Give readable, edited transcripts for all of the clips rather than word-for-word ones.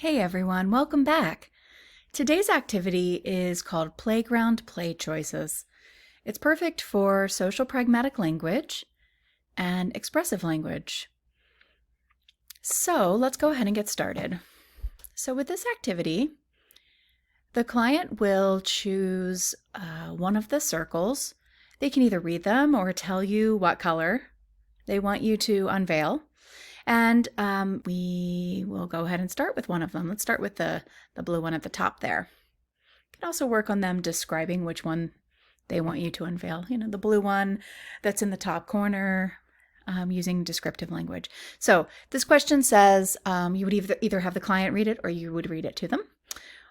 Hey everyone, welcome back. Today's activity is called Playground Play Choices. It's perfect for social pragmatic language and expressive language. So let's go ahead and get started. So with this activity, the client will choose one of the circles. They can either read them or tell you what color they want you to unveil. And we will go ahead and start with one of them. Let's start with the blue one at the top there. You can also work on them describing which one they want you to unveil. You know, the blue one that's in the top corner, using descriptive language. So this question says you would either have the client read it or you would read it to them.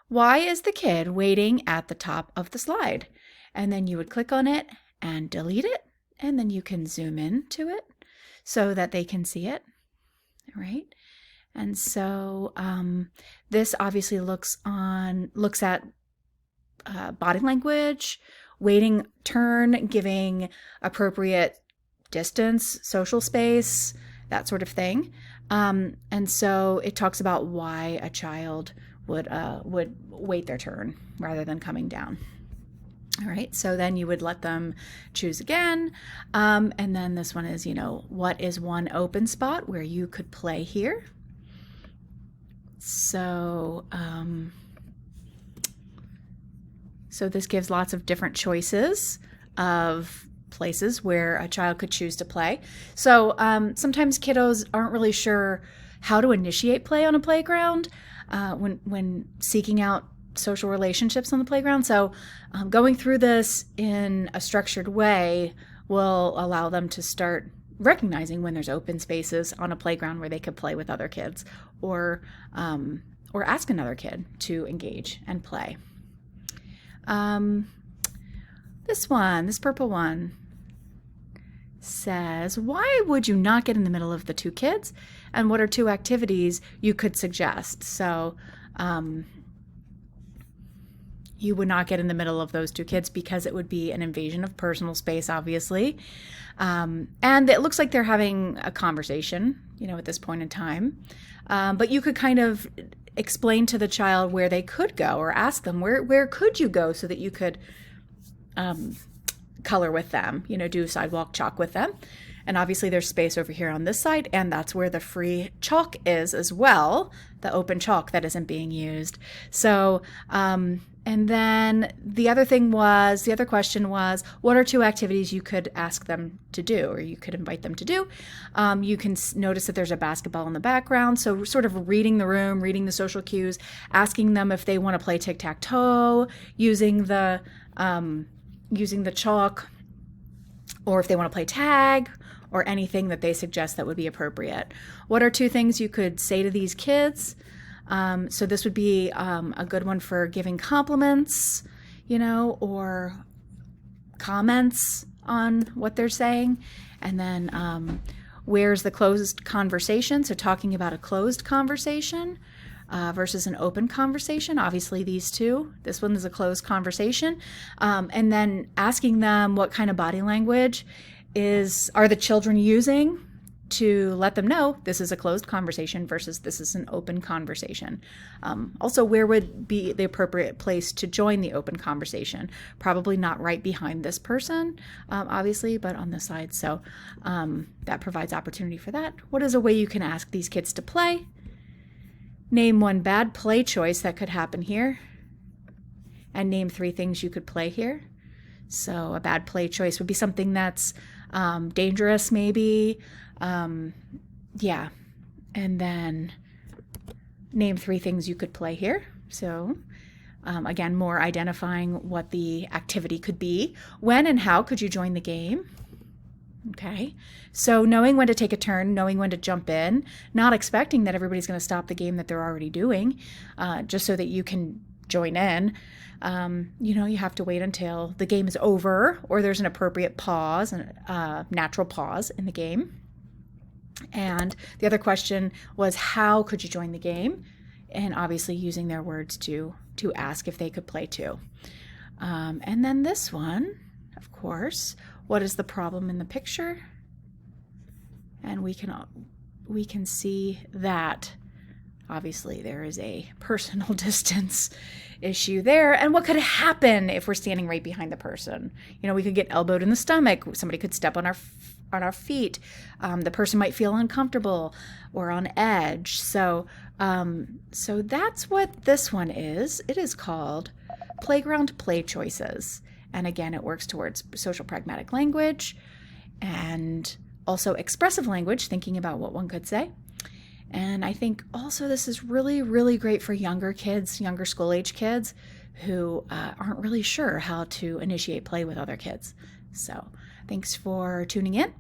Why is the kid waiting at the top of the slide? And then you would click on it and delete it, and then you can zoom in to it so that they can see it. Right? And so this obviously looks at body language, waiting turn, giving appropriate distance, social space, that sort of thing. And so it talks about why a child would wait their turn rather than coming down. All right, so then you would let them choose again. And then this one is, what is one open spot where you could play here? So, so this gives lots of different choices of places where a child could choose to play. So sometimes kiddos aren't really sure how to initiate play on a playground when seeking out social relationships on the playground. So going through this in a structured way will allow them to start recognizing when there's open spaces on a playground where they could play with other kids or ask another kid to engage and play. This purple one says, why would you not get in the middle of the two kids? And what are two activities you could suggest? So you would not get in the middle of those two kids because it would be an invasion of personal space, obviously. And it looks like they're having a conversation, at this point in time. But you could kind of explain to the child where they could go or ask them, where could you go so that you could color with them, do sidewalk chalk with them. And obviously there's space over here on this side, and that's where the free chalk is as well, the open chalk that isn't being used. So, and then the other question was, what are two activities you could ask them to do, or you could invite them to do? You can notice that there's a basketball in the background. So sort of reading the room, reading the social cues, asking them if they want to play tic-tac-toe, using the chalk, or if they want to play tag, or anything that they suggest that would be appropriate. What are two things you could say to these kids? So this would be a good one for giving compliments, or comments on what they're saying. And then where's the closed conversation? So talking about a closed conversation versus an open conversation. Obviously these two. This one is a closed conversation. And then asking them what kind of body language are the children using to let them know this is a closed conversation versus this is an open conversation. Also, where would be the appropriate place to join the open conversation? Probably not right behind this person, obviously, but on the side. So that provides opportunity for that. What is a way you can ask these kids to play? Name one bad play choice that could happen here, and name three things you could play here. So a bad play choice would be something that's dangerous, maybe. Yeah. And then name three things you could play here. So again, more identifying what the activity could be. When and how could you join the game? Okay. So knowing when to take a turn, knowing when to jump in, not expecting that everybody's going to stop the game that they're already doing, just so that you can join in. You have to wait until the game is over or there's an appropriate pause, natural pause in the game. And the other question was, how could you join the game? And obviously using their words to ask if they could play too. And then this one, of course, what is the problem in the picture? And we can see that Obviously, there is a personal distance issue there. And what could happen if we're standing right behind the person? We could get elbowed in the stomach. Somebody could step on our feet. The person might feel uncomfortable or on edge. So that's what this one is. It is called Playground Play Choices. And again, it works towards social pragmatic language and also expressive language, thinking about what one could say. And I think also this is really, really great for younger kids, younger school age kids who aren't really sure how to initiate play with other kids. So thanks for tuning in,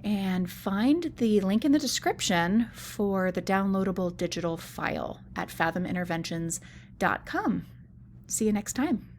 and find the link in the description for the downloadable digital file at fathominterventions.com. See you next time.